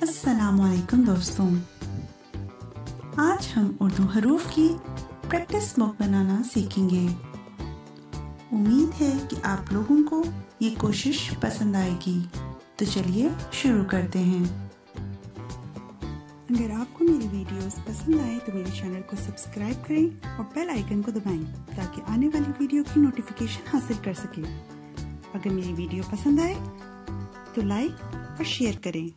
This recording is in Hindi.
अस्सलामुअलैकुम दोस्तों, आज हम उर्दू हरूफ की प्रैक्टिस बुक बनाना सीखेंगे। उम्मीद है कि आप लोगों को ये कोशिश पसंद आएगी। तो चलिए शुरू करते हैं। अगर आपको मेरी वीडियोस पसंद आए तो मेरे चैनल को सब्सक्राइब करें और बेल आइकन को दबाएं ताकि आने वाली वीडियो की नोटिफिकेशन हासिल कर सकें। अगर मेरी वीडियो पसंद आए तो लाइक और शेयर करें।